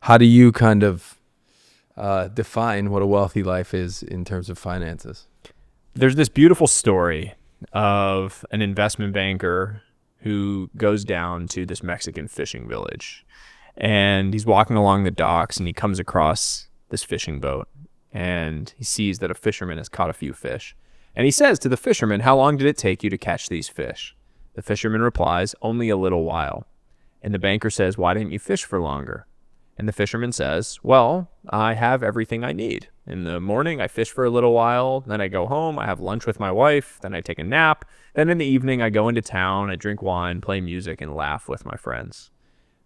How do you kind of define what a wealthy life is in terms of finances? There's this beautiful story of an investment banker who goes down to this Mexican fishing village, and he's walking along the docks and he comes across this fishing boat, and he sees that a fisherman has caught a few fish. And he says to the fisherman, "How long did it take you to catch these fish?" The fisherman replies, "Only a little while." And the banker says, "Why didn't you fish for longer?" And the fisherman says, "Well, I have everything I need. In the morning, I fish for a little while. Then I go home. I have lunch with my wife. Then I take a nap. Then in the evening, I go into town. I drink wine, play music, and laugh with my friends."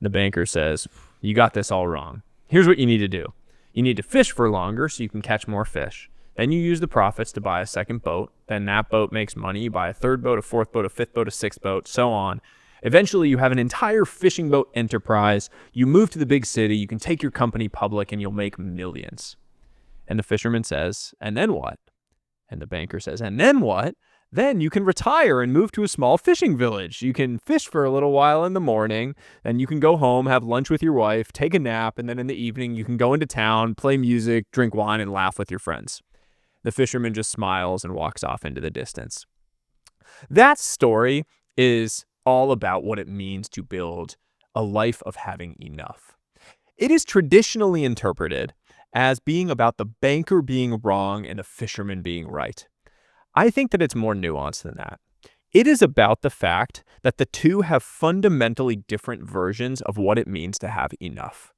The banker says, "You got this all wrong. Here's what you need to do. You need to fish for longer so you can catch more fish. Then you use the profits to buy a second boat. Then that boat makes money. You buy a third boat, a fourth boat, a fifth boat, a sixth boat, so on. Eventually, you have an entire fishing boat enterprise. You move to the big city. You can take your company public and you'll make millions." And the fisherman says, "And then what?" And the banker says, "And then what? Then you can retire and move to a small fishing village. You can fish for a little while in the morning, then you can go home, have lunch with your wife, take a nap, and then in the evening you can go into town, play music, drink wine, and laugh with your friends." The fisherman just smiles and walks off into the distance. That story is all about what it means to build a life of having enough. It is traditionally interpreted as being about the banker being wrong and the fisherman being right. I think that it's more nuanced than that. It is about the fact that the two have fundamentally different versions of what it means to have enough.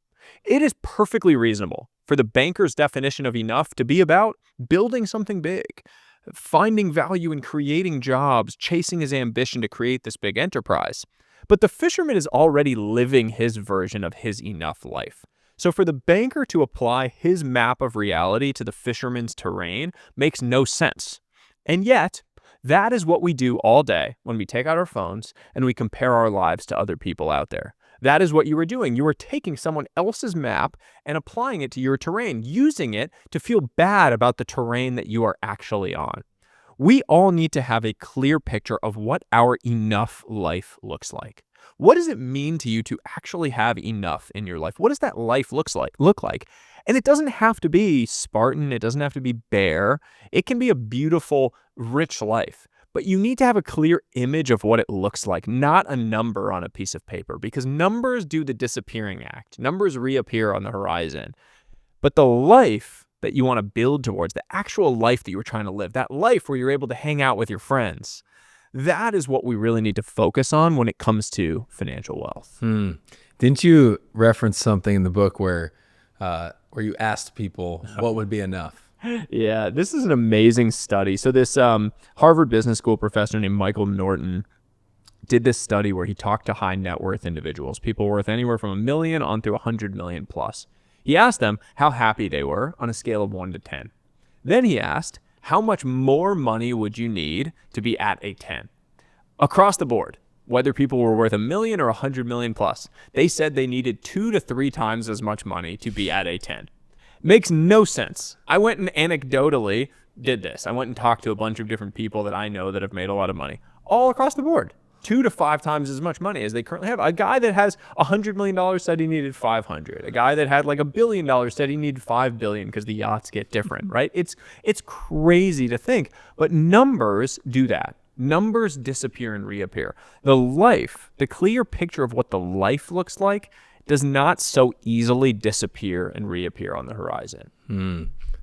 It is perfectly reasonable for the banker's definition of enough to be about building something big, finding value in creating jobs, chasing his ambition to create this big enterprise. But the fisherman is already living his version of his enough life. So for the banker to apply his map of reality to the fisherman's terrain makes no sense. And yet, that is what we do all day when we take out our phones and we compare our lives to other people out there. That is what you were doing. You were taking someone else's map and applying it to your terrain, using it to feel bad about the terrain that you are actually on. We all need to have a clear picture of what our enough life looks like. What does it mean to you to actually have enough in your life? What does that life look like? And it doesn't have to be Spartan. It doesn't have to be bare. It can be a beautiful, rich life. But you need to have a clear image of what it looks like, not a number on a piece of paper, because numbers do the disappearing act. Numbers reappear on the horizon. But the life that you want to build towards, the actual life that you were trying to live, that life where you're able to hang out with your friends, that is what we really need to focus on when it comes to financial wealth. Didn't you reference something in the book where you asked people what would be enough? Yeah, this is an amazing study. So this Harvard Business School professor named Michael Norton did this study where he talked to high net worth individuals, people worth anywhere from $1 million on through 100 million plus. He asked them how happy they were on a scale of 1 to 10. Then he asked, how much more money would you need to be at a 10? Across the board, whether people were worth $1 million or 100 million plus, they said they needed 2 to 3 times as much money to be at a 10. Makes no sense. I went and anecdotally did this. I went and talked to a bunch of different people that I know that have made a lot of money, all across the board. 2 to 5 times as much money as they currently have. A guy that has $100 million said he needed 500. A guy that had like $1 billion said he needed 5 billion because the yachts get different, right? It's crazy to think, but numbers do that. Numbers disappear and reappear. The life, the clear picture of what the life looks like, does not so easily disappear and reappear on the horizon.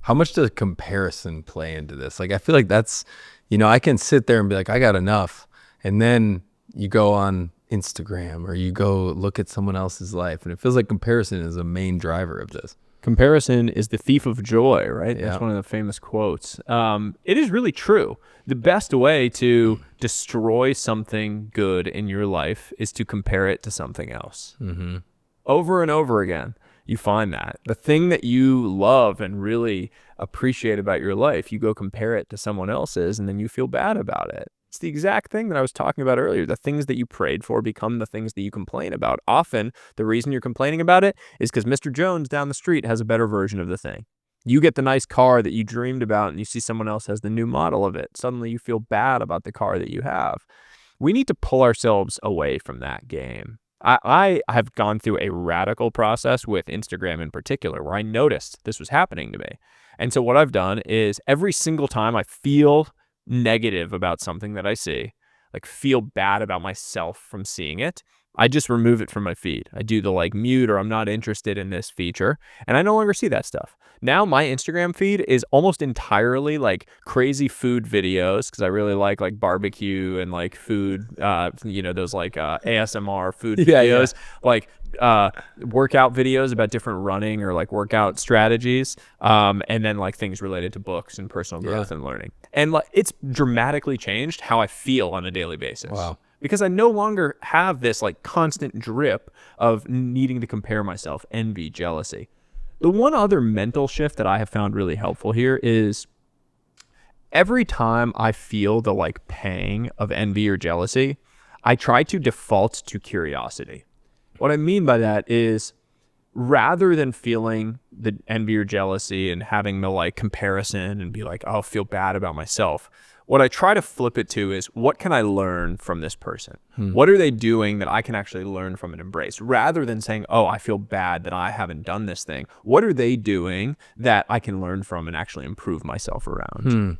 How much does comparison play into this? Like, I feel like that's, I can sit there and be like, I got enough. And then you go on Instagram or you go look at someone else's life. And it feels like comparison is a main driver of this. Comparison is the thief of joy, right? Yeah. That's one of the famous quotes. It is really true. The best way to destroy something good in your life is to compare it to something else. Mm-hmm. Over and over again, you find that. The thing that you love and really appreciate about your life, you go compare it to someone else's and then you feel bad about it. It's the exact thing that I was talking about earlier. The things that you prayed for become the things that you complain about. Often, the reason you're complaining about it is because Mr. Jones down the street has a better version of the thing. You get the nice car that you dreamed about and you see someone else has the new model of it. Suddenly you feel bad about the car that you have. We need to pull ourselves away from that game I have gone through a radical process with Instagram in particular where I noticed this was happening to me. And so what I've done is every single time I feel negative about something that I see, like feel bad about myself from seeing it, I just remove it from my feed. I do the like mute or I'm not interested in this feature, and I no longer see that stuff. Now my Instagram feed is almost entirely like crazy food videos because I really like barbecue and like food, those like ASMR food Yeah, yeah. videos, like workout videos about different running or like workout strategies, and then like things related to books and personal growth Yeah. and learning. And like it's dramatically changed how I feel on a daily basis. Wow. Because I no longer have this like constant drip of needing to compare myself, envy, jealousy. The one other mental shift that I have found really helpful here is every time I feel the like pang of envy or jealousy, I try to default to curiosity. What I mean by that is rather than feeling the envy or jealousy and having the like comparison and be like, oh, feel bad about myself, what I try to flip it to is what can I learn from this person? What are they doing that I can actually learn from and embrace? Rather than saying, oh, I feel bad that I haven't done this thing. What are they doing that I can learn from and actually improve myself around?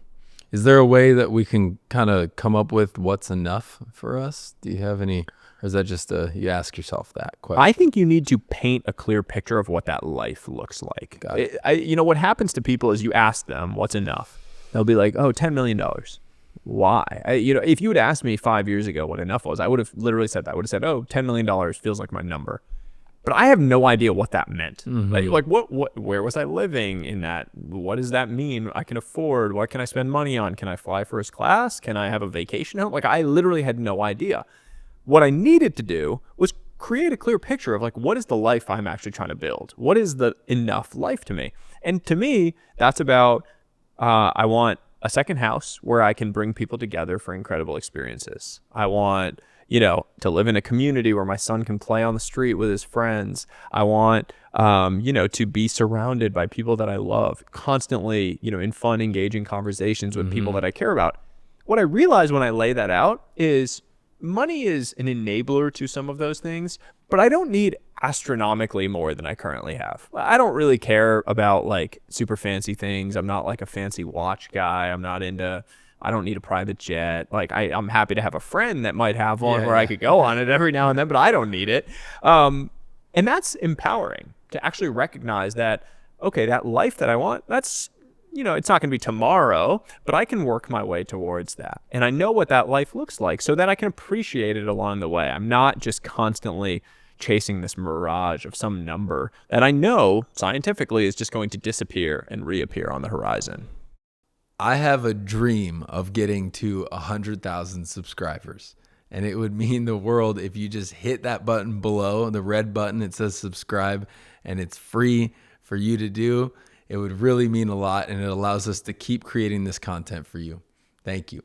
Is there a way that we can kind of come up with what's enough for us? Do you have any, or is that just you ask yourself that question? I think you need to paint a clear picture of what that life looks like. Got it. What happens to people is you ask them what's enough. They'll be like, oh, $10 million. Why? If you had asked me 5 years ago what enough was, I would have literally said that. I would have said, oh, $10 million feels like my number. But I have no idea what that meant. Like where was I living in that? What does that mean? I can afford. What can I spend money on? Can I fly first class? Can I have a vacation home? Like I literally had no idea. What I needed to do was create a clear picture of like, what is the life I'm actually trying to build? What is the enough life to me? And to me, that's about, I want a second house where I can bring people together for incredible experiences. I want, to live in a community where my son can play on the street with his friends. I want, to be surrounded by people that I love constantly, in fun, engaging conversations with people that I care about. What I realized when I lay that out is money is an enabler to some of those things, but I don't need astronomically more than I currently have. I don't really care about like super fancy things. I'm not like a fancy watch guy. I don't need a private jet. Like I'm happy to have a friend that might have one where I could go on it every now and then, but I don't need it. And that's empowering to actually recognize that, okay, that life that I want, that's, it's not going to be tomorrow, but I can work my way towards that. And I know what that life looks like so that I can appreciate it along the way. I'm not just constantly chasing this mirage of some number that I know scientifically is just going to disappear and reappear on the horizon. I have a dream of getting to 100,000 subscribers. And it would mean the world if you just hit that button below, the red button, it says subscribe, and it's free for you to do. It would really mean a lot, and it allows us to keep creating this content for you. Thank you.